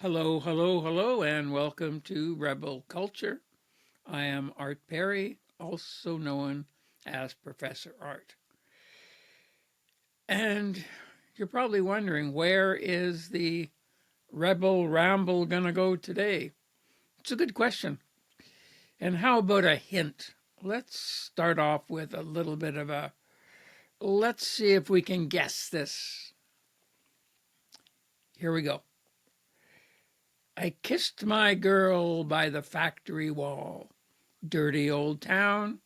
Hello, hello, hello, and welcome to Rebel Culture. I am Art Perry, also known as Professor Art. And you're probably wondering, where is the Rebel Ramble going to go today? It's a good question. And how about a hint? Let's start off with a little bit of a let's see if we can guess this. Here we go. I kissed my girl by the factory wall. Dirty old town,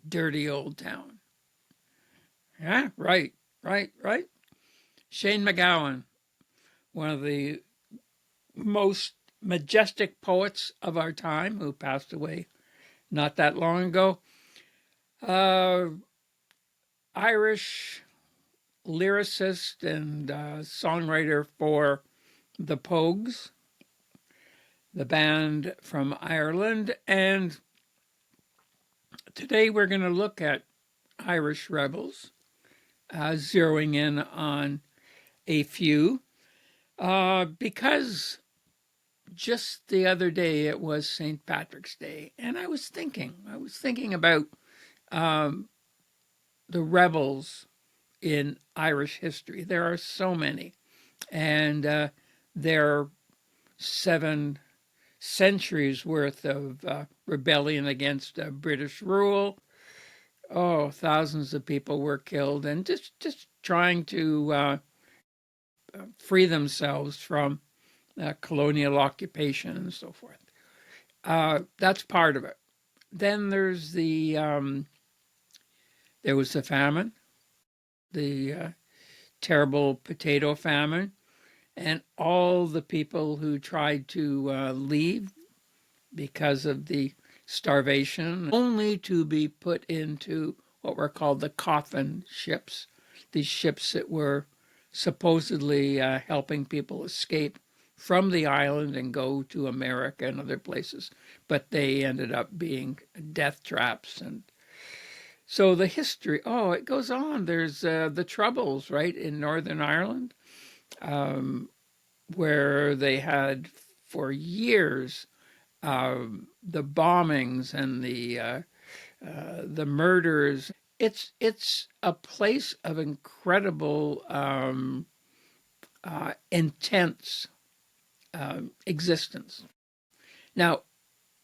dirty old town. Yeah, right. Shane MacGowan, one of the most majestic poets of our time, who passed away not that long ago. Uh, Irish lyricist and songwriter for the Pogues, the band from Ireland. And today we're going to look at Irish rebels, zeroing in on a few, because just the other day it was St. Patrick's Day, and I was thinking about um, the rebels in Irish history. There are so many, and there are 7 centuries worth of rebellion against British rule. Oh, thousands of people were killed, and just trying to free themselves from colonial occupation and so forth. That's part of it. Then there was the famine, the terrible potato famine, and all the people who tried to leave because of the starvation, only to be put into what were called the coffin ships, these ships that were supposedly helping people escape from the island and go to America and other places, but they ended up being death traps. And so the history, it goes on. There's the Troubles, right, in Northern Ireland, um, where they had for years the bombings and the murders. It's a place of incredible intense existence. Now,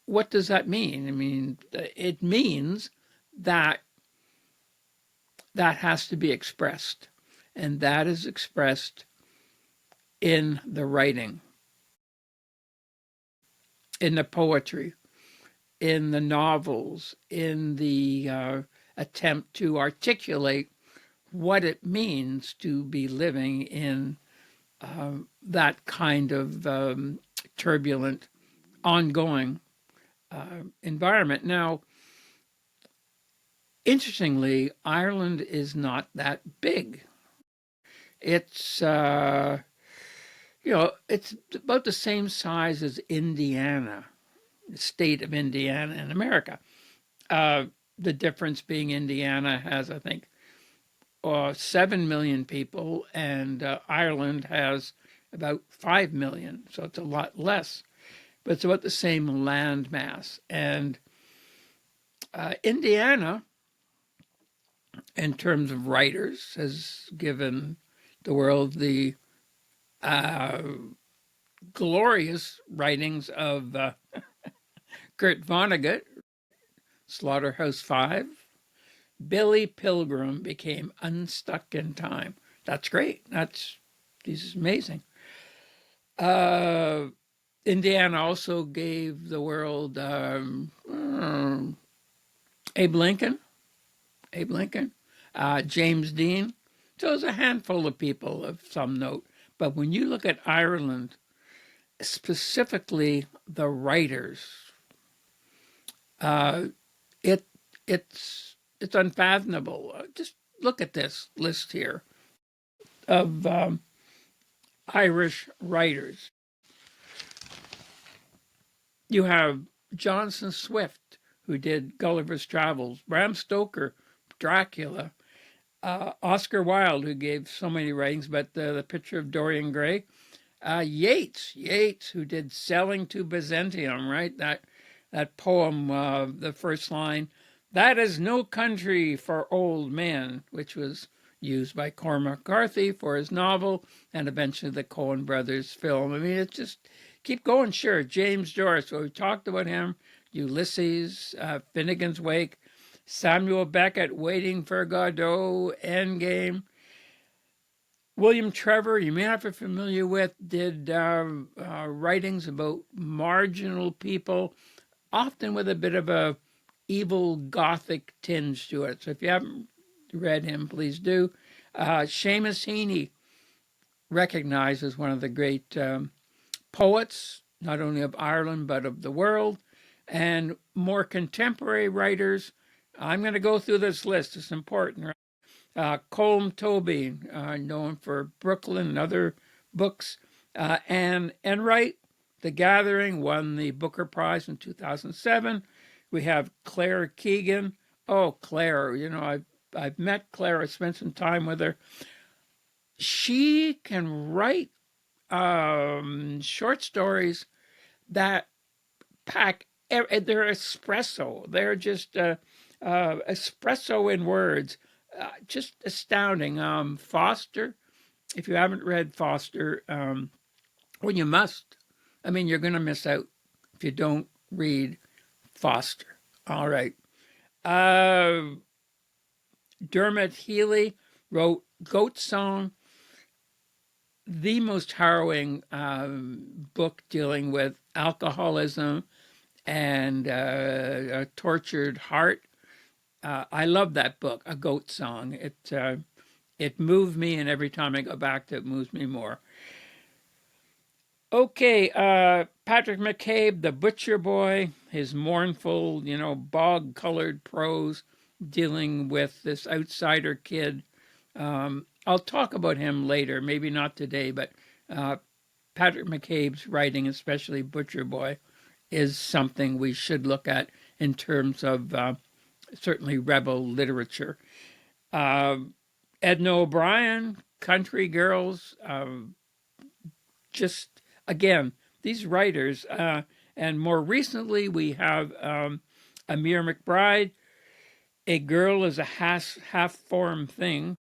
what does that mean? I mean, it means that that has to be expressed, and that is expressed in the writing, in the poetry, in the novels, in the attempt to articulate what it means to be living in that kind of turbulent, ongoing environment. Now, interestingly, Ireland is not that big. It's it's about the same size as Indiana, the state of Indiana in America. Uh, the difference being Indiana has, I think, 7 million people, and Ireland has about 5 million, so it's a lot less, but it's about the same land mass. And Indiana, in terms of writers, has given the world the uh, glorious writings of Kurt Vonnegut, Slaughterhouse-Five. Billy Pilgrim became unstuck in time. That's great. This is amazing. Uh, Indiana also gave the world Abe Lincoln, James Dean. So there's a handful of people of some note. But when you look at Ireland, specifically the writers, uh, it it's unfathomable. Just look at this list here of Irish writers. You have Jonathan Swift, who did Gulliver's Travels, Bram Stoker, Dracula, Oscar Wilde, who gave so many writings, but the Picture of Dorian Gray, Yeats, who did Selling to Byzantium, right? That poem, the first line, "That is no country for old men," which was used by Cormac McCarthy for his novel and eventually the Coen brothers film. I mean, it's just keep going. Sure, James Joyce, well, we talked about him. Ulysses, Finnegan's Wake, Samuel Beckett, Waiting for Godot, Endgame. William Trevor, you may not be familiar with, did writings about marginal people, often with a bit of a evil Gothic tinge to it. So if you haven't read him, please do. Seamus Heaney, recognized as one of the great poets, not only of Ireland but of the world, and more contemporary writers. I'm going to go through this list. It's important. Right? Colm Tobey, known for Brooklyn and other books. Anne Enright, The Gathering, won the Booker Prize in 2007. We have Claire Keegan. Oh, Claire, I've met Claire. I spent some time with her. She can write short stories that pack. They're espresso. They're just espresso in words. Just astounding. Foster, if you haven't read Foster, well, you must. I mean, you're going to miss out if you don't read Foster. All right. Dermot Healy wrote Goat Song, the most harrowing book dealing with alcoholism and a tortured heart. I love that book, A Goat Song. It moved me, and every time I go back to it, moves me more. Okay, Patrick McCabe, The Butcher Boy, his mournful, bog-colored prose dealing with this outsider kid. I'll talk about him later, maybe not today, but Patrick McCabe's writing, especially Butcher Boy, is something we should look at in terms of certainly rebel literature. Edna O'Brien, Country Girls, just again, these writers, and more recently we have Amir McBride, A Girl is a Half-Formed Thing.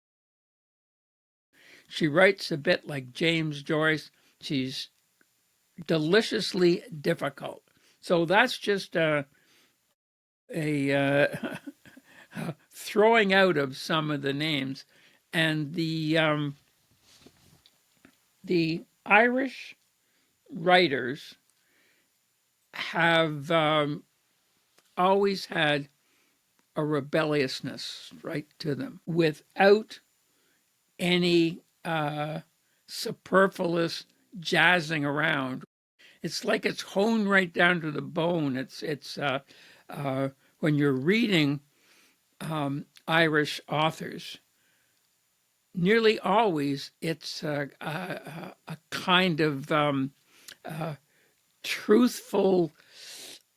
She writes a bit like James Joyce. She's deliciously difficult. So that's just a throwing out of some of the names. And the Irish writers have always had a rebelliousness right to them without any superfluous jazzing around. It's like it's honed right down to the bone. It's when you're reading Irish authors, nearly always it's a kind of truthful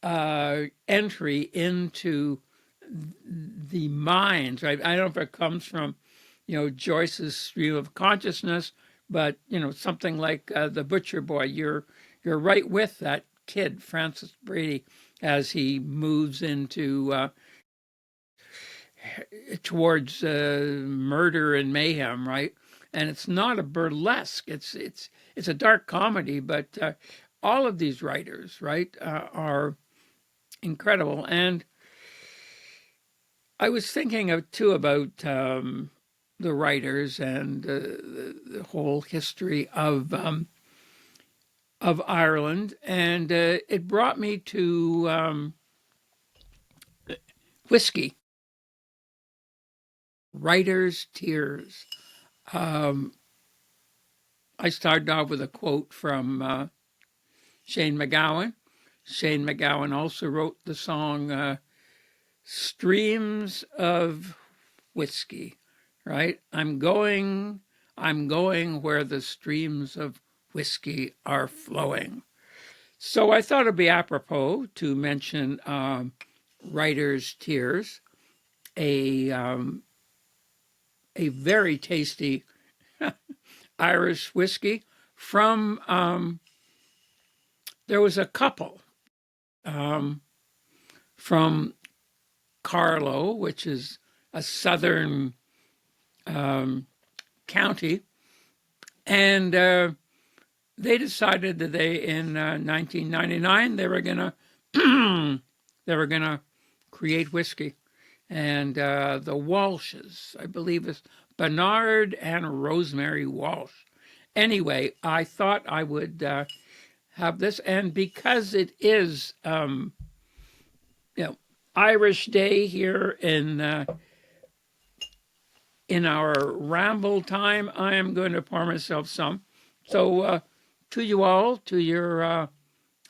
entry into the minds. Right? I don't know if it comes from, Joyce's stream of consciousness, but something like The Butcher Boy. You're right with that kid, Francis Brady, as he moves into towards murder and mayhem, right? And it's not a burlesque; it's a dark comedy. But all of these writers, right, are incredible. And I was thinking too about the writers and the whole history of Ireland, and it brought me to whiskey. Writer's tears. I started off with a quote from Shane MacGowan. Shane MacGowan also wrote the song Streams of Whiskey, right? I'm going where the streams of whiskey are flowing. So I thought it'd be apropos to mention Writer's Tears, a very tasty Irish whiskey from there was a couple from Carlow, which is a southern county, and they decided that in 1999 they were gonna they were gonna create whiskey, and the Walshes, I believe, is Bernard and Rosemary Walsh. Anyway, I thought I would have this, and because it is Irish Day here in our ramble time, I am going to pour myself some. So to you all, to your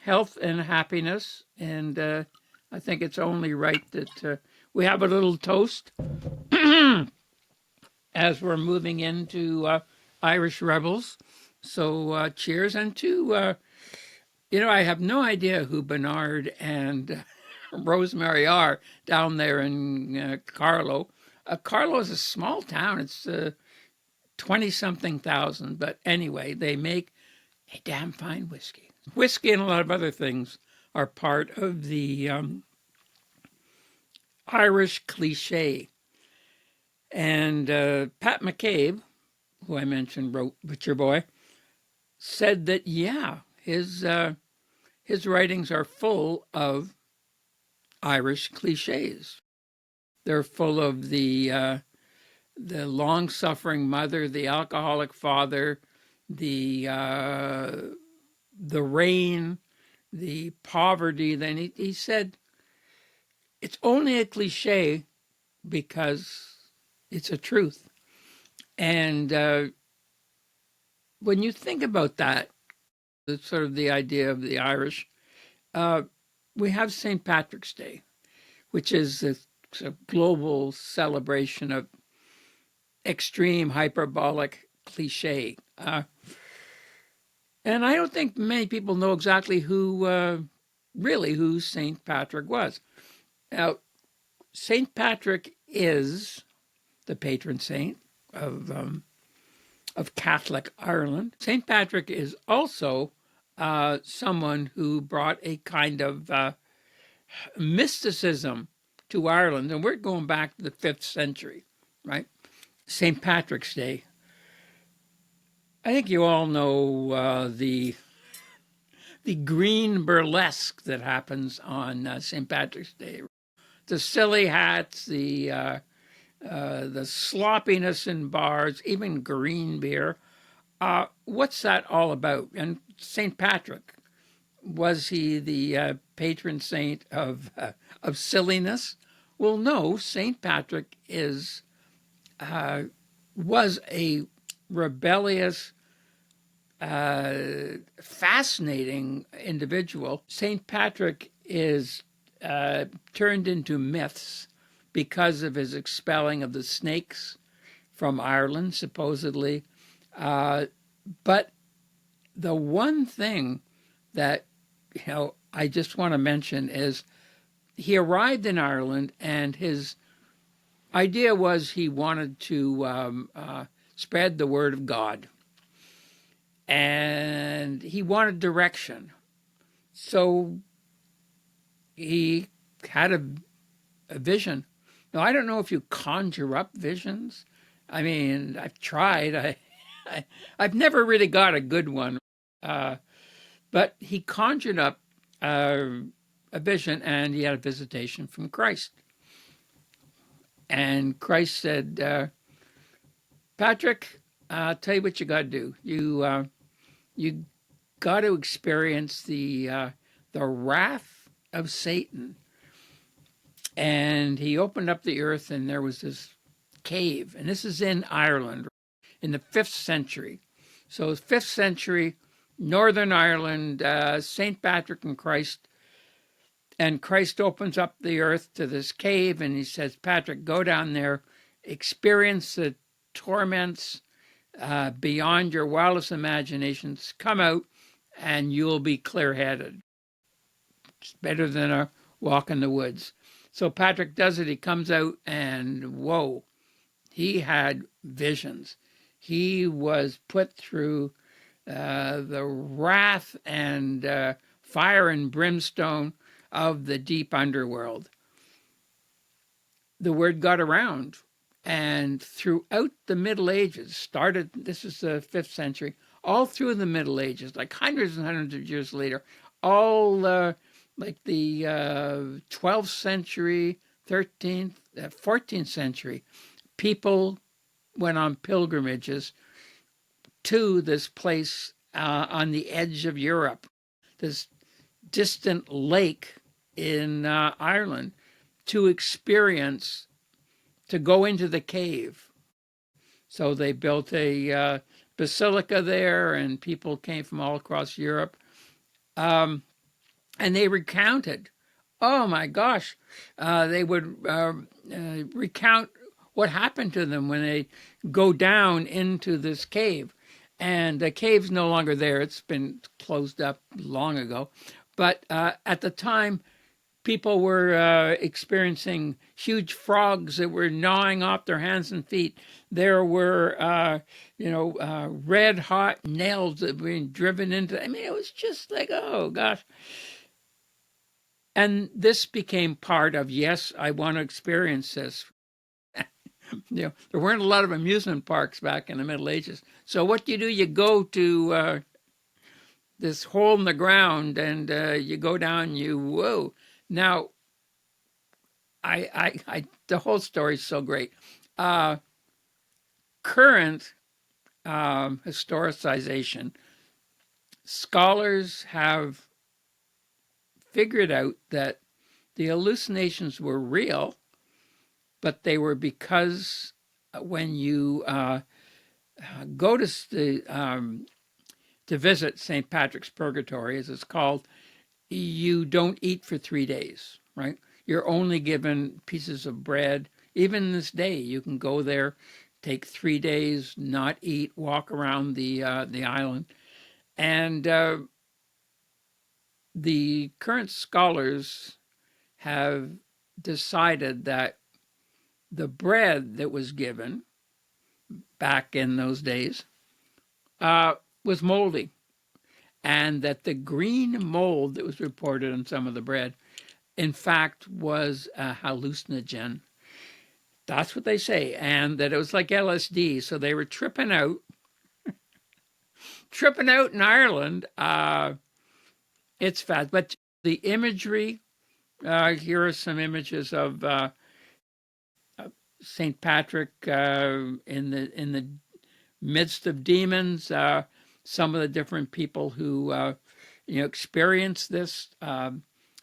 health and happiness, and I think it's only right that we have a little toast as we're moving into Irish Rebels. So cheers, and to I have no idea who Bernard and Rosemary are down there in Carlow. Carlow is a small town. It's 20-something thousand. But anyway, they make a damn fine whiskey. Whiskey and a lot of other things are part of the Irish cliche. And Pat McCabe, who I mentioned wrote Butcher Boy, said that, yeah, his writings are full of Irish cliches. They're full of the long-suffering mother, the alcoholic father, the rain, the poverty. Then he said it's only a cliche because it's a truth. And when you think about that, it's sort of the idea of the Irish. We have St. Patrick's Day, which is a global celebration of extreme hyperbolic cliche. And I don't think many people know exactly who St. Patrick was. Now, St. Patrick is the patron saint of Catholic Ireland. St. Patrick is also someone who brought a kind of mysticism to Ireland, and we're going back to the 5th century, right? St. Patrick's Day. I think you all know the green burlesque that happens on St. Patrick's Day. The silly hats, the sloppiness in bars, even green beer. What's that all about? And St. Patrick, was he the patron saint of silliness? Well, no. St. Patrick was a rebellious, fascinating individual. St. Patrick is turned into myths because of his expelling of the snakes from Ireland, supposedly. But the one thing that I just want to mention is he arrived in Ireland, and his idea was he wanted to spread the word of God, and he wanted direction. So he had a vision. Now, I don't know if you conjure up visions. I mean, I've tried. I've never really got a good one. But he conjured up a vision, and he had a visitation from Christ. And Christ said, Patrick, I'll tell you what you got to do. You got to experience the wrath of Satan. And he opened up the earth, and there was this cave. And this is in Ireland in the 5th century. So 5th century, Northern Ireland, St. Patrick and Christ. And Christ opens up the earth to this cave, and he says, Patrick, go down there, experience the torments beyond your wildest imaginations. Come out, and you'll be clear-headed. It's better than a walk in the woods. So Patrick does it. He comes out, and whoa, he had visions. He was put through the wrath and fire and brimstone of the deep underworld. The word got around, and throughout the Middle Ages, this is the 5th century, all through the Middle Ages, like hundreds and hundreds of years later, all like the 12th century, 13th, 14th century, people went on pilgrimages to this place on the edge of Europe, this distant lake in Ireland, to go into the cave. So they built a basilica there, and people came from all across Europe. And they recounted, oh my gosh, they would recount what happened to them when they go down into this cave. And the cave's no longer there. It's been closed up long ago. But at the time, people were experiencing huge frogs that were gnawing off their hands and feet. There were, red hot nails that were being driven into. I mean, it was just like, oh gosh. And this became part of, yes, I want to experience this. There weren't a lot of amusement parks back in the Middle Ages. So what do? You go to this hole in the ground, and you go down. Whoa! Now, the whole story is so great. Current historicization scholars have figured out that the hallucinations were real, but they were because when you go to visit St. Patrick's Purgatory, as it's called, you don't eat for 3 days, right? You're only given pieces of bread. Even this day, you can go there, take 3 days, not eat, walk around the island. And the current scholars have decided that the bread that was given back in those days was moldy, and that the green mold that was reported on some of the bread, in fact, was a hallucinogen. That's what they say, and that it was like LSD. So they were tripping out in Ireland. It's fast, but the imagery. Here are some images of Saint Patrick in the midst of demons. Some of the different people who experienced this.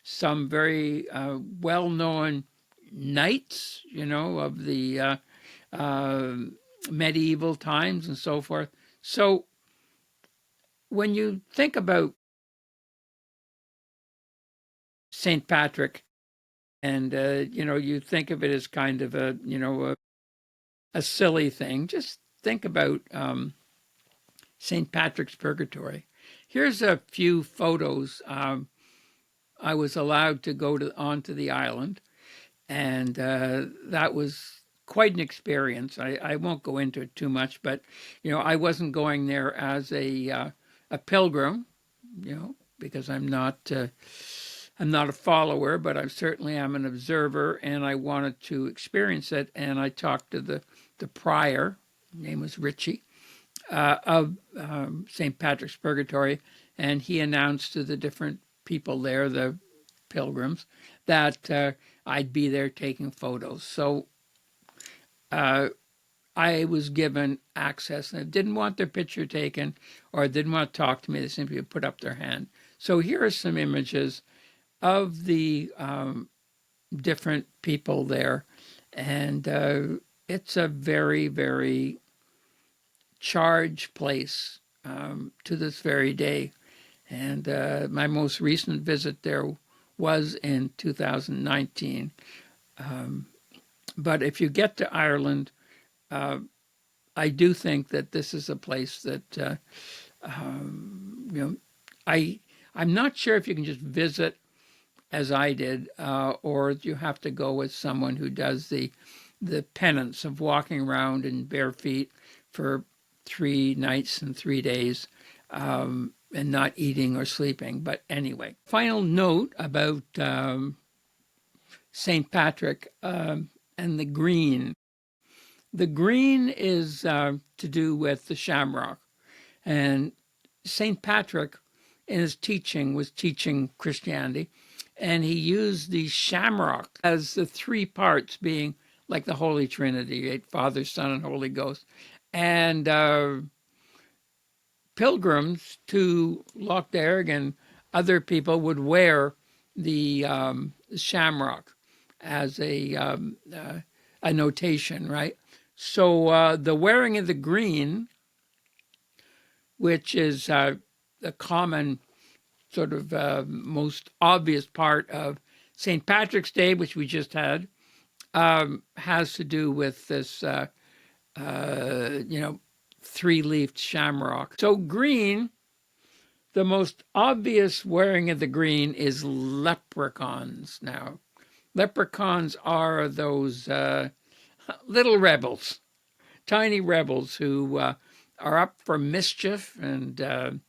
Some very well-known knights, of the medieval times and so forth. So when you think about St. Patrick, and you think of it as kind of a silly thing, just think about St. Patrick's Purgatory. Here's a few photos. I was allowed to go onto the island, and that was quite an experience. I won't go into it too much, but I wasn't going there as a pilgrim, because I'm not a follower, but I certainly am an observer, and I wanted to experience it. And I talked to the prior, his name was Richie, of St. Patrick's Purgatory, and he announced to the different people there, the pilgrims, that I'd be there taking photos. So I was given access, and I didn't want their picture taken or didn't want to talk to me. They simply put up their hand. So here are some images of the different people there, and it's a very, very charged place to this very day. And my most recent visit there was in 2019. But if you get to Ireland, I do think that this is a place that I'm not sure if you can just visit as I did, or you have to go with someone who does the penance of walking around in bare feet for 3 nights and 3 days. and not eating or sleeping. But anyway, final note about St. Patrick and the green. The green is to do with the shamrock. And St. Patrick, in his teaching, was teaching Christianity. And he used the shamrock as the three parts being like the Holy Trinity, right? Father, Son, and Holy Ghost. And pilgrims to Loch Derg and other people would wear the shamrock as a notation, right? So the wearing of the green, which is the common sort of most obvious part of St. Patrick's Day, which we just had, has to do with this, three-leafed shamrock. So green, the most obvious wearing of the green is leprechauns. Now, leprechauns are those little rebels, tiny rebels who are up for mischief. And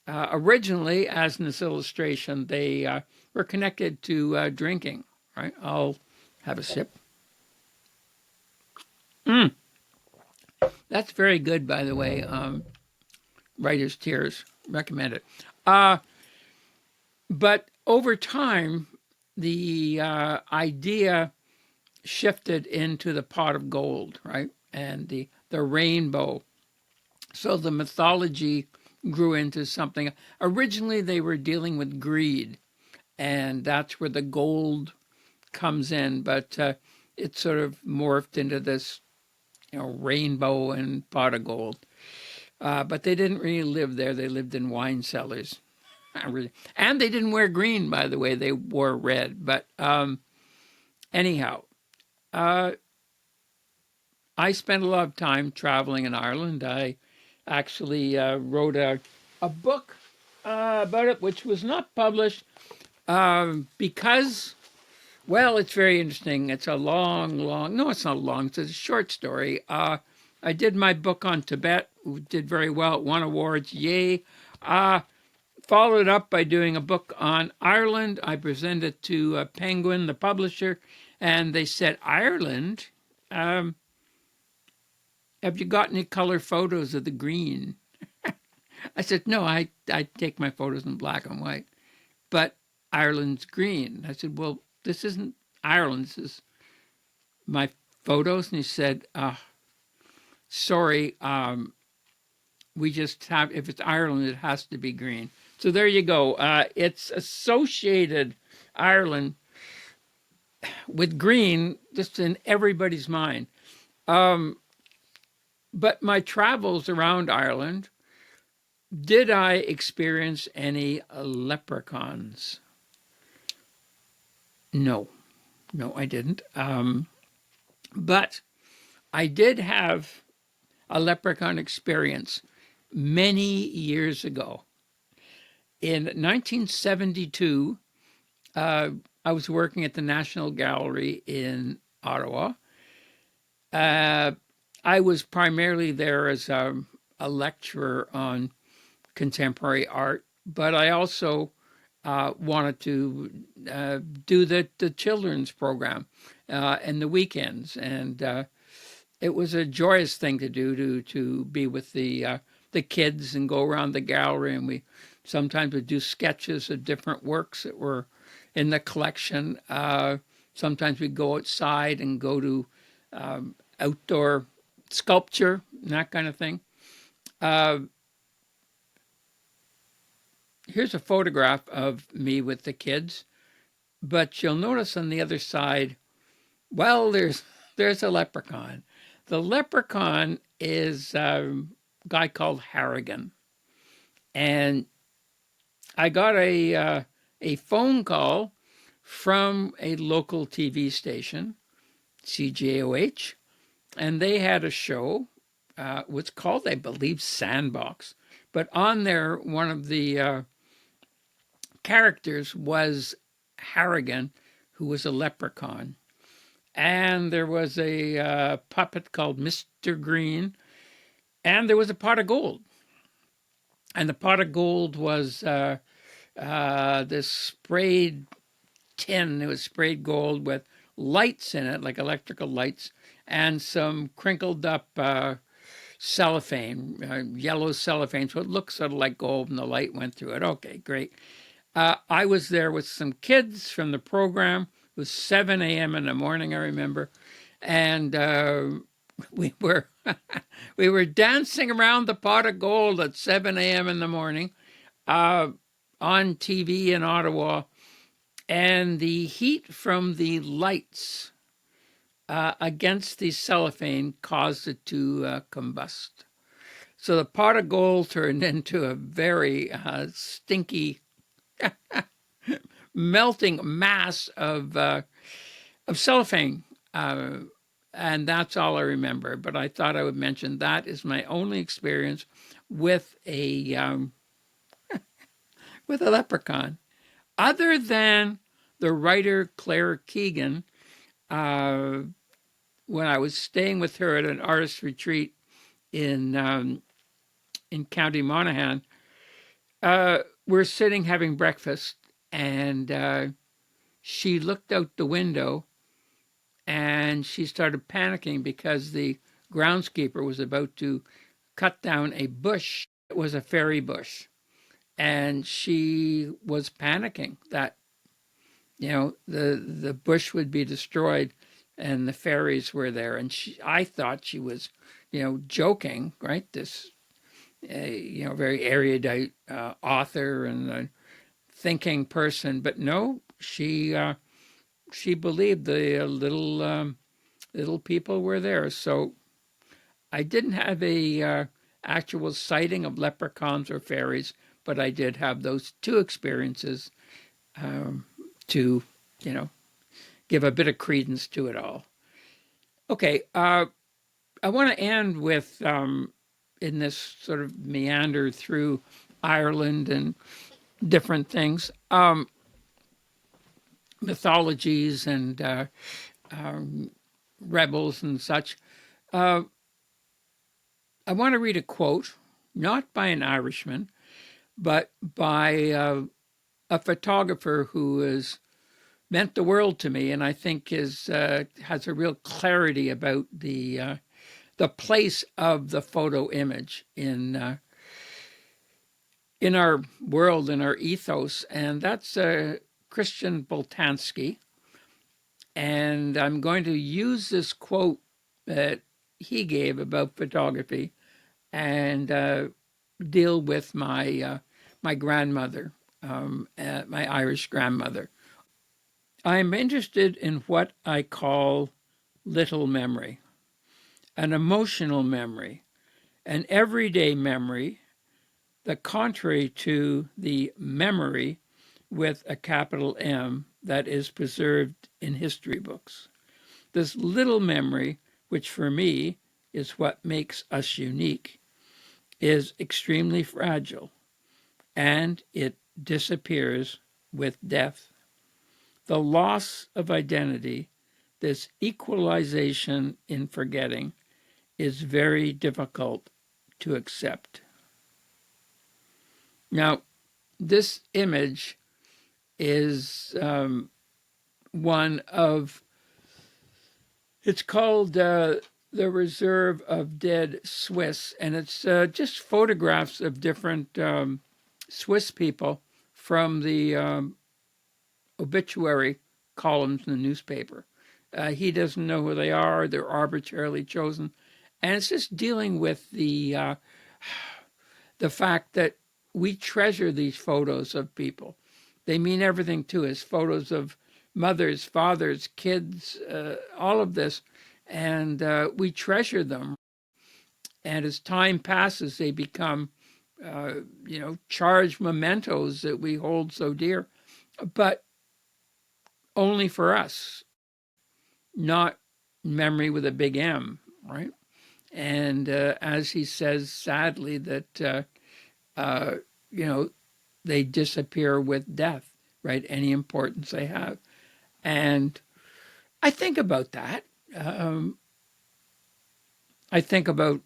originally, as in this illustration, they were connected to drinking, right? I'll have a sip. That's very good, by the way. Writer's Tears, recommend it. But over time, the idea shifted into the pot of gold, right? And the rainbow. So the mythology grew into something. Originally, they were dealing with greed, and that's where the gold comes in. But it sort of morphed into this, rainbow and pot of gold. But they didn't really live there. They lived in wine cellars. And they didn't wear green, by the way. They wore red. But anyhow, I spent a lot of time traveling in Ireland. I actually wrote a book about it, which was not published because, well, it's very interesting. It's a no, it's not long. It's a short story. I did my book on Tibet, did very well. It won awards, yay. Followed up by doing a book on Ireland. I presented it to Penguin, the publisher, and they said, Ireland? Have you got any color photos of the green? I said, no, I take my photos in black and white. But Ireland's green. I said, well, this isn't Ireland. This is my photos. And he said, sorry, we just have, if it's Ireland, it has to be green. So there you go. It's associated, Ireland, with green, just in everybody's mind. But my travels around Ireland, did I experience any leprechauns? No, I didn't. But I did have a leprechaun experience many years ago. In 1972, I was working at the National Gallery in Ottawa. I was primarily there as a lecturer on contemporary art, but I also wanted to do the children's program and the weekends. And it was a joyous thing to do, to be with the kids and go around the gallery. And we sometimes would do sketches of different works that were in the collection. Sometimes we'd go outside and go to outdoor sculpture and that kind of thing. Here's a photograph of me with the kids, but you'll notice on the other side, well, there's a leprechaun. The leprechaun is a guy called Harrigan, and I got a phone call from a local TV station, CJOH, and they had a show. What's called, I believe, Sandbox. But on there, one of the characters was Harrigan, who was a leprechaun. And there was a puppet called Mr. Green, and there was a pot of gold. And the pot of gold was this sprayed tin. It was sprayed gold with lights in it, like electrical lights, and some crinkled up cellophane, yellow cellophane, so it looks sort of like gold, and the light went through it. Okay, great. I was there with some kids from the program. It was 7 a.m. in the morning, I remember, and we were we were dancing around the pot of gold at 7 a.m. in the morning on TV in Ottawa, and the heat from the lights against the cellophane caused it to combust. So the pot of gold turned into a very stinky, melting mass of cellophane. And that's all I remember. But I thought I would mention that is my only experience with with a leprechaun, other than the writer Claire Keegan. When I was staying with her at an artist retreat in County Monaghan, we're sitting having breakfast, and she looked out the window and she started panicking because the groundskeeper was about to cut down a bush. It was a fairy bush. And she was panicking that, the bush would be destroyed and the fairies were there. And I thought she was, joking, right? This, very erudite author and thinking person. But no, she believed the little people were there. So I didn't have a actual sighting of leprechauns or fairies, but I did have those two experiences to, give a bit of credence to it all. Okay, I want to end with, in this sort of meander through Ireland and different things, mythologies and rebels and such. I want to read a quote, not by an Irishman, but by a photographer who has meant the world to me, and I think has a real clarity about the place of the photo image in our world, in our ethos, and that's Christian Boltanski. And I'm going to use this quote that he gave about photography and deal with my grandmother, my Irish grandmother. I'm interested in what I call little memory, an emotional memory, an everyday memory, the contrary to the memory with a capital M that is preserved in history books. This little memory, which for me is what makes us unique, is extremely fragile, and it disappears with death. The loss of identity, this equalization in forgetting, is very difficult to accept. Now, this image is one of, it's called The Reserve of Dead Swiss, and it's just photographs of different Swiss people from the obituary columns in the newspaper. He doesn't know who they are, they're arbitrarily chosen. And it's just dealing with the fact that we treasure these photos of people. They mean everything to us. Photos of mothers, fathers, kids, all of this. And we treasure them. And as time passes, they become, charged mementos that we hold so dear. But only for us, not memory with a big M, right? And as he says sadly, that, they disappear with death, right? Any importance they have. And I think about that. I think about,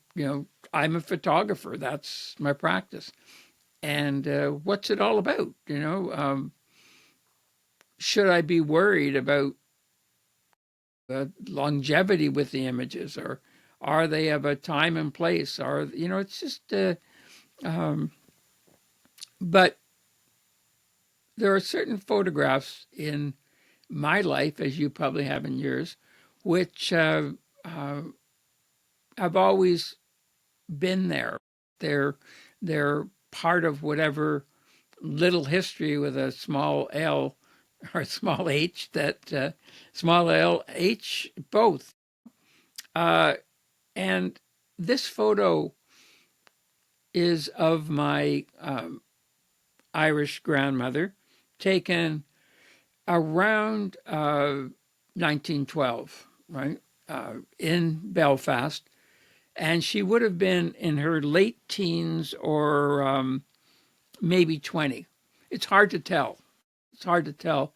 I'm a photographer. That's my practice. And what's it all about? Should I be worried about longevity with the images, or are they of a time and place? Or it's just. Um, but there are certain photographs in my life, as you probably have in yours, which uh, have always been there. They're part of whatever little history with a small L or a small H that small L H both. Uh, and this photo is of my Irish grandmother, taken around 1912, right, in Belfast. And she would have been in her late teens or maybe 20. It's hard to tell. It's hard to tell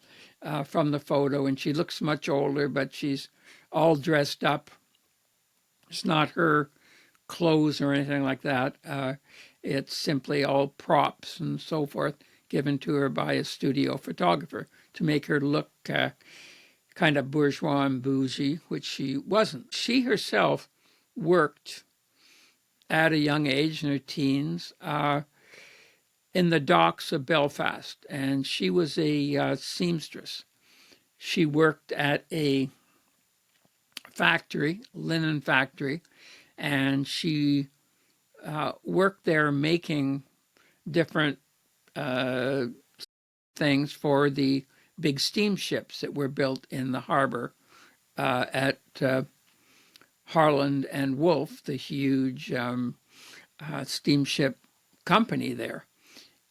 from the photo. And she looks much older, but she's all dressed up. It's not her clothes or anything like that. It's simply all props and so forth given to her by a studio photographer to make her look kind of bourgeois and bougie, which she wasn't. She herself worked at a young age in her teens in the docks of Belfast, and she was a seamstress. She worked at a factory, linen factory, and she worked there making different uh, things for the big steamships that were built in the harbor at Harland and Wolff, the huge steamship company there.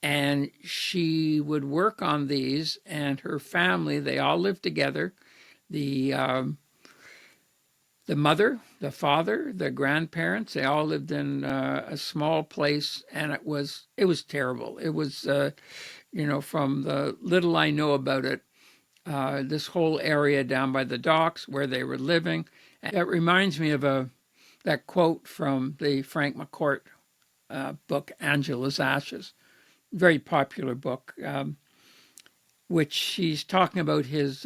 And she would work on these, and her family, they all lived together. The the mother, the father, the grandparents, they all lived in a small place, and it was terrible. It was from the little I know about it, this whole area down by the docks where they were living. And that reminds me of that quote from the Frank McCourt book, Angela's Ashes, very popular book, which he's talking about his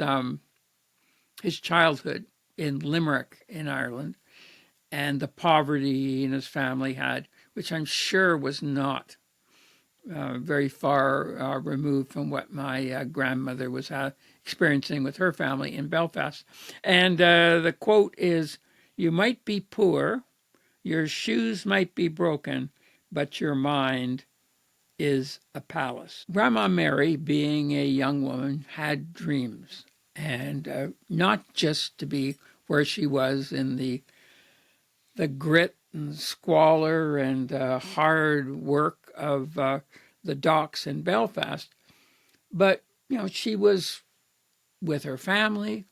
childhood in Limerick in Ireland and the poverty he and his family had, which I'm sure was not very far removed from what my grandmother was experiencing with her family in Belfast. And the quote is, "You might be poor, your shoes might be broken, but your mind is a palace." Grandma Mary, being a young woman, had dreams, and not just to be where she was in the grit and squalor and hard work of the docks in Belfast, but she was with her family,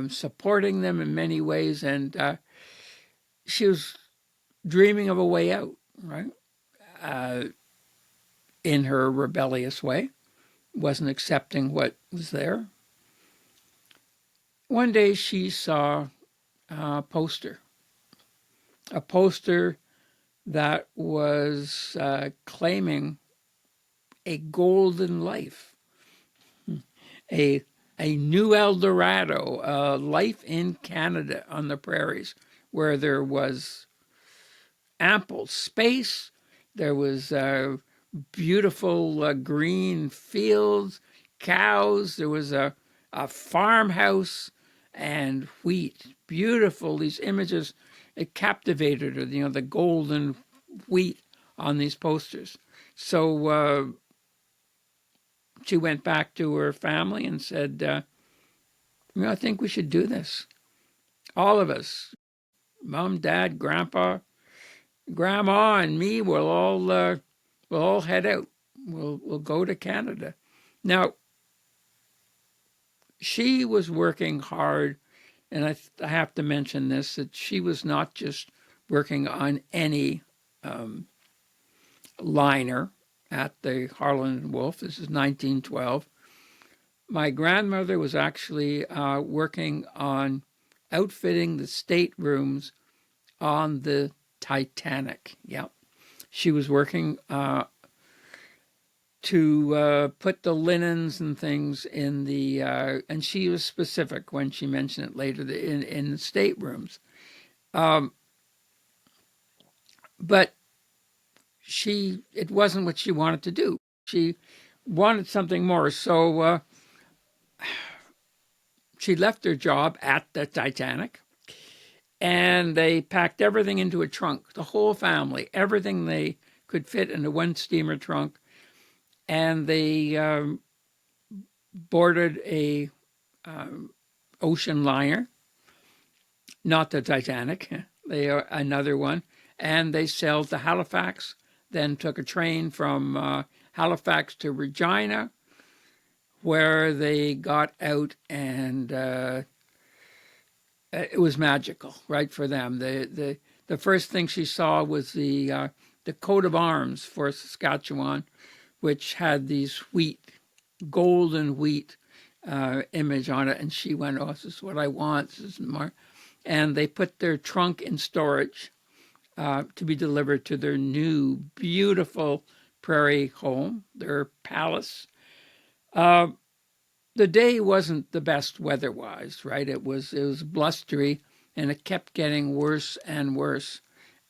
supporting them in many ways, and she was dreaming of a way out, right? Uh, in her rebellious way, wasn't accepting what was there. One day she saw a poster that was claiming a golden life, a a new El Dorado, life in Canada on the prairies, where there was ample space. There was beautiful green fields, cows. There was a farmhouse and wheat. Beautiful. These images, it captivated her, the golden wheat on these posters. So she went back to her family and said, I think we should do this. All of us, mom, dad, grandpa, grandma, and me, we'll all head out. We'll go to Canada. Now, she was working hard, and I have to mention this, that she was not just working on any liner at the Harland and Wolff. This is 1912. My grandmother was actually working on outfitting the staterooms on the Titanic. Yeah, she was working to put the linens and things in the, and she was specific when she mentioned it later, in the staterooms. But it wasn't what she wanted to do. She wanted something more. So she left her job at the Titanic, and they packed everything into a trunk, the whole family, everything they could fit into one steamer trunk. And they boarded a ocean liner, not the Titanic, another one, and they sailed to Halifax, then took a train from Halifax to Regina, where they got out, and it was magical, right, for them. The first thing she saw was the coat of arms for Saskatchewan, which had these golden wheat image on it, and she went, "Oh, this is what I want. This is more." And they put their trunk in storage to be delivered to their new, beautiful prairie home, their palace. The day wasn't the best weather-wise, right? It was blustery, and it kept getting worse and worse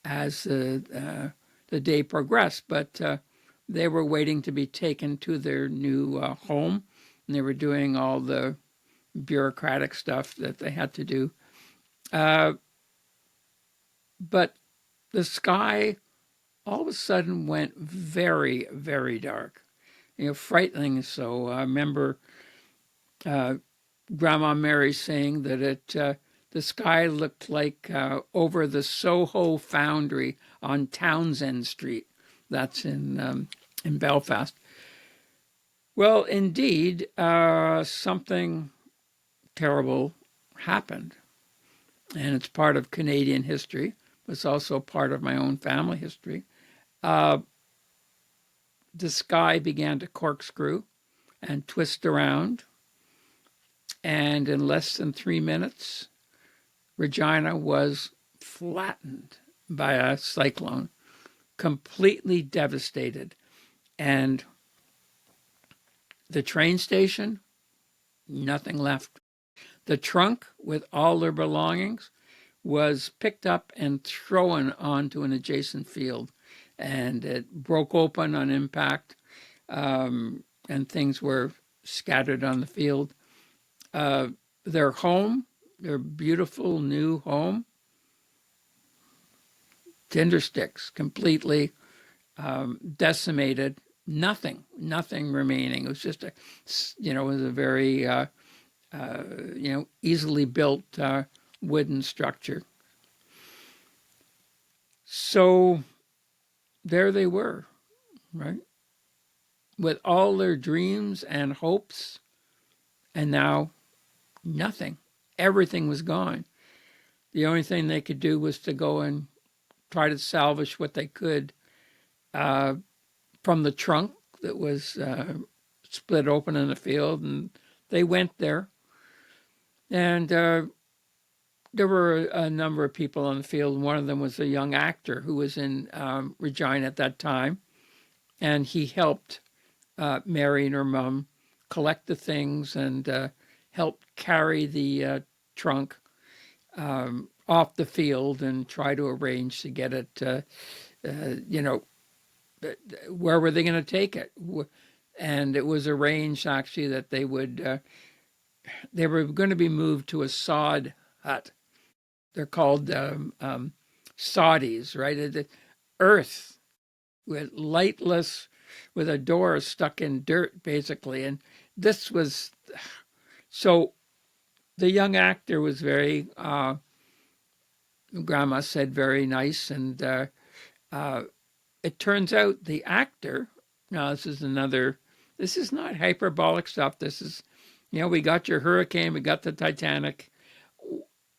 as the day progressed. But they were waiting to be taken to their new home, and they were doing all the bureaucratic stuff that they had to do. But the sky all of a sudden went very, very dark, frightening. So I remember Grandma Mary saying that the sky looked like over the Soho Foundry on Townsend Street. That's in Belfast. Well, indeed, something terrible happened, and it's part of Canadian history. It's also part of my own family history. The sky began to corkscrew and twist around, and in less than 3 minutes, Regina was flattened by a cyclone, completely devastated. And the train station, nothing left. The trunk with all their belongings was picked up and thrown onto an adjacent field, and it broke open on impact, and things were scattered on the field. Their home, their beautiful new home, tinder sticks, completely decimated. Nothing remaining. It was just it was a very, easily built wooden structure. So there they were, right? With all their dreams and hopes, and now nothing. Everything was gone. The only thing they could do was to go and try to salvage what they could from the trunk that was split open in the field, and they went there. And there were a number of people on the field, and one of them was a young actor who was in Regina at that time, and he helped Mary and her mom collect the things and help carry the trunk off the field and try to arrange to get it, where were they going to take it? And it was arranged actually that they were going to be moved to a sod hut. They're called soddies, right? Earth with lightless, with a door stuck in dirt, basically. And this was, so the young actor was very, Grandma said, very nice. And it turns out the actor, now this is not hyperbolic stuff. This is, we got your hurricane, we got the Titanic.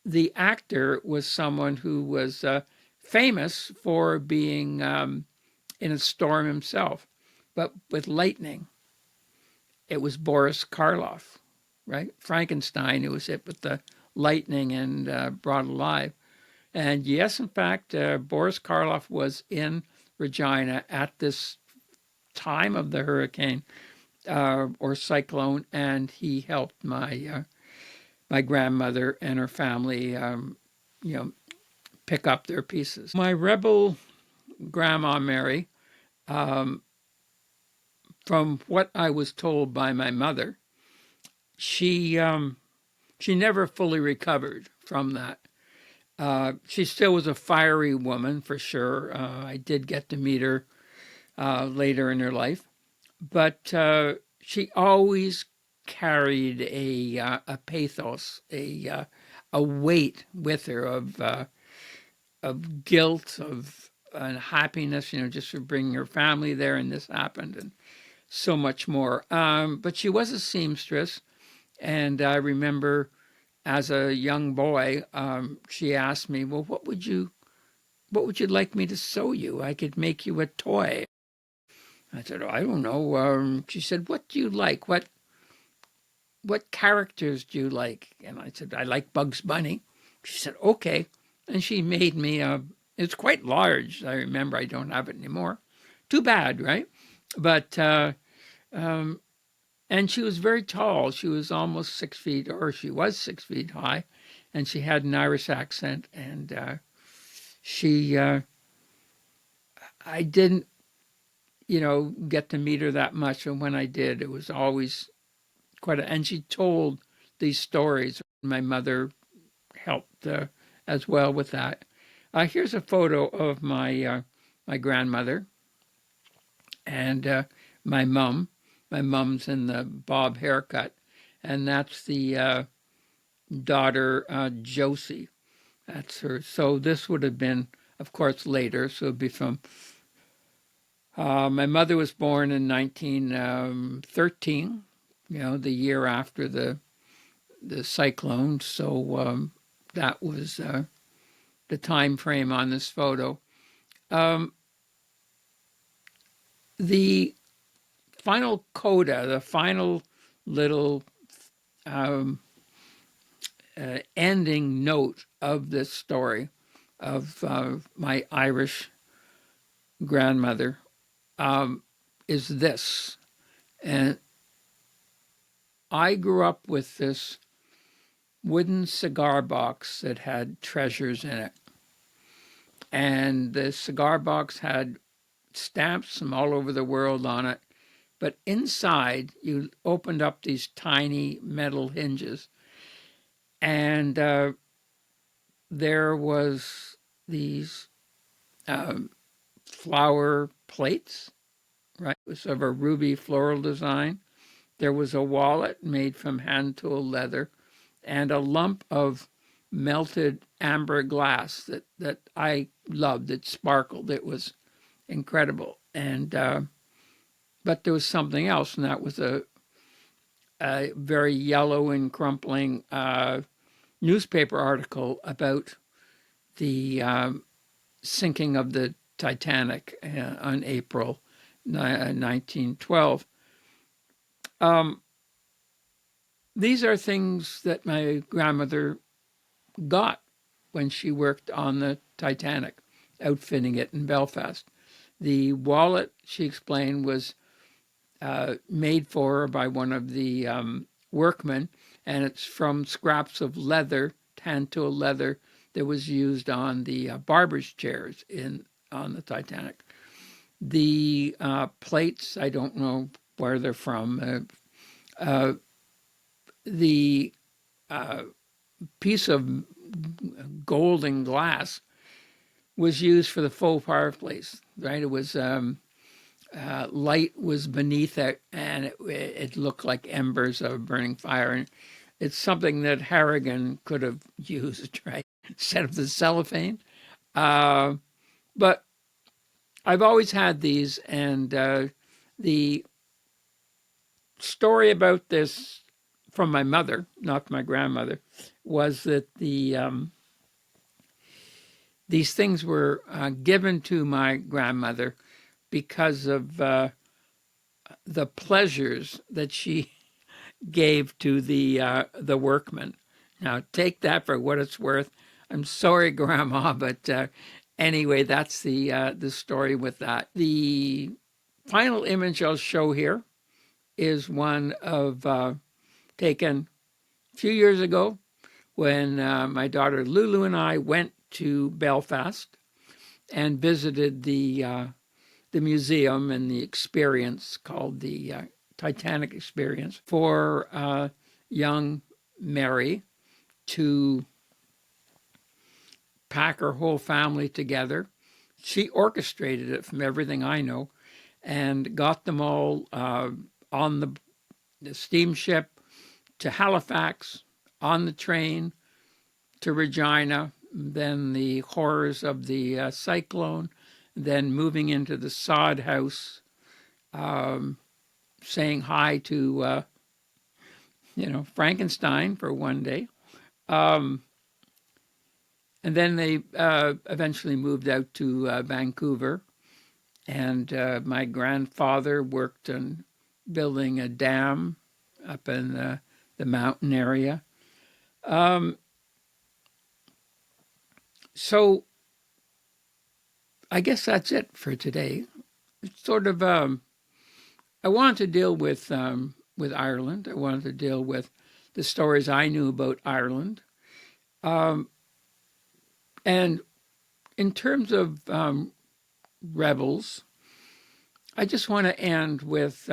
The actor was someone who was famous for being in a storm himself, but with lightning. It was Boris Karloff, right? Frankenstein, who was hit with the lightning and brought alive. And yes, in fact, Boris Karloff was in Regina at this time of the hurricane or cyclone, and he helped my grandmother and her family, you know, pick up their pieces. My rebel grandma Mary, from what I was told by my mother, she never fully recovered from that. She still was a fiery woman for sure. I did get to meet her later in her life, but she always carried a pathos, a weight with her of guilt, of happiness, just for bringing her family there, and this happened, and so much more. But she was a seamstress, and I remember as a young boy, she asked me, "Well, what would you like me to sew you? I could make you a toy." I said, "Oh, I don't know." She said, "What do you like? What characters do you like?" And I said, "I like Bugs Bunny." She said, "Okay," and she made me a. It's quite large. I remember. I don't have it anymore. Too bad, right? But and she was very tall. She was almost 6 feet, or she was 6 feet high, and she had an Irish accent. And she, I didn't, get to meet her that much. And when I did, it was always and she told these stories. My mother helped as well with that. Here's a photo of my grandmother and my mom. My mom's in the bob haircut, and that's the daughter Josie. That's her. So this would have been, of course, later. So it'd be from. My mother was born in 1913. The year after the cyclone. So that was the time frame on this photo. The final coda, the final little ending note of this story of my Irish grandmother is this. And I grew up with this wooden cigar box that had treasures in it. And the cigar box had stamps from all over the world on it. But inside, you opened up these tiny metal hinges, and there was these flower plates, right? It was of a ruby floral design. There was a wallet made from hand-tooled leather, and a lump of melted amber glass that I loved. It sparkled. It was incredible. And but there was something else, and that was a very yellow and crumpling newspaper article about the sinking of the Titanic on April 1912. These are things that my grandmother got when she worked on the Titanic, outfitting it in Belfast. The wallet, she explained, was made for her by one of the workmen, and it's from scraps of leather, hand-tool leather, that was used on the barber's chairs on the Titanic. The plates, I don't know where they're from. The piece of golden glass was used for the faux fireplace, right? It was light was beneath it, and it looked like embers of a burning fire. And it's something that Harrigan could have used, right, instead of the cellophane. But I've always had these, and the story about this from my mother, not my grandmother, was that these things were given to my grandmother because of the pleasures that she gave to the workmen. Now, take that for what it's worth. I'm sorry, Grandma, but anyway, that's the story with that. The final image I'll show here is one of taken a few years ago when my daughter Lulu and I went to Belfast and visited the museum and the experience called the Titanic experience for young Mary to pack her whole family together. She orchestrated it from everything I know and got them all on the steamship to Halifax, on the train to Regina, then the horrors of the cyclone, then moving into the sod house, saying hi to, Frankenstein for one day. And then they eventually moved out to Vancouver. And my grandfather worked on building a dam up in the mountain area. So I guess that's it for today. It's sort of, I wanted to deal with Ireland. I wanted to deal with the stories I knew about Ireland. And in terms of rebels, I just want to end with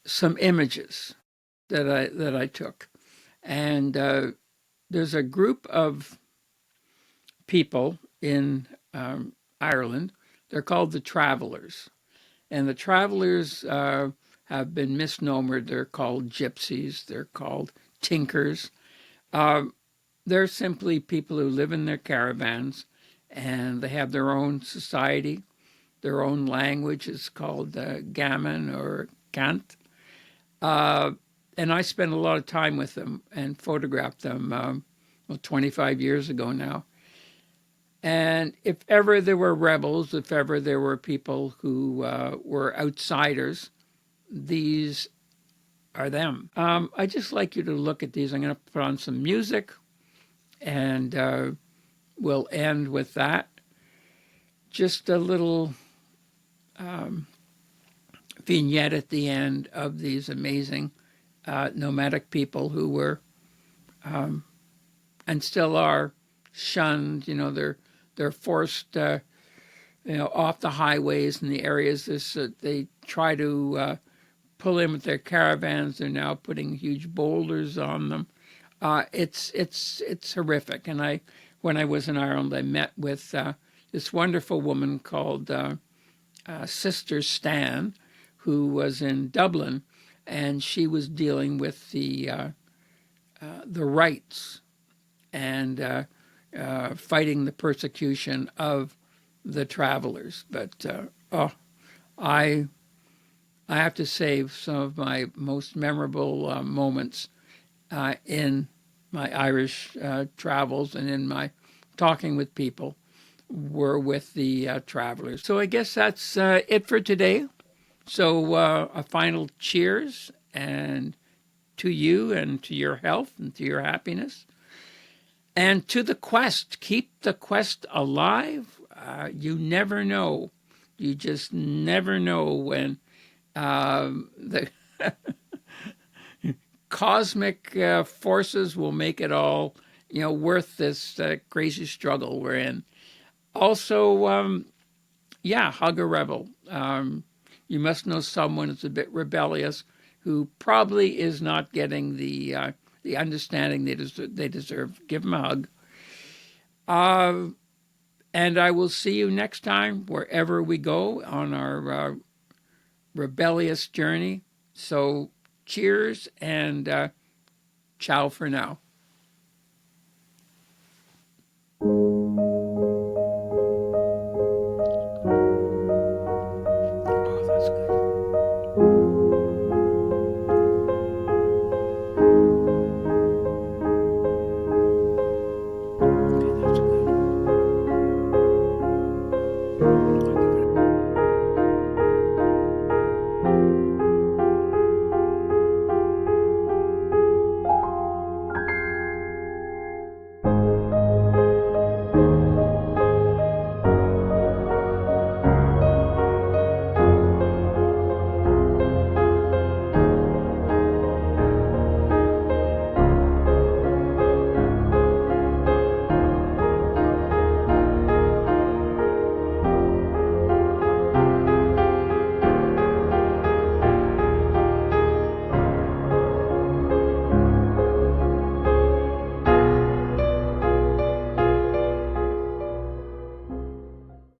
some images that I took. And there's a group of people in Ireland. They're called the Travelers. And the Travelers have been misnomered. They're called gypsies. They're called tinkers. They're simply people who live in their caravans, and they have their own society. Their own language is called Gammon or Cant. And I spent a lot of time with them and photographed them 25 years ago now. And if ever there were rebels, if ever there were people who were outsiders, these are them. I'd just like you to look at these. I'm going to put on some music, and we'll end with that. Just a little vignette at the end of these amazing nomadic people who were and still are shunned. They're forced off the highways and the areas they try to pull in with their caravans. They're now putting huge boulders on them. It's horrific. And when I was in Ireland, I met with this wonderful woman called Sister Stan, who was in Dublin, and she was dealing with the rights and fighting the persecution of the Travelers. But I have to say some of my most memorable moments in my Irish travels and in my talking with people were with the Travelers. So I guess that's it for today. So a final cheers and to you and to your health and to your happiness. And to the quest, keep the quest alive. You never know. You just never know when the cosmic forces will make it all, worth this crazy struggle we're in. Also, hug a rebel. You must know someone who's a bit rebellious who probably is not getting the understanding they deserve. Give them a hug. And I will see you next time, wherever we go on our rebellious journey. So cheers and ciao for now.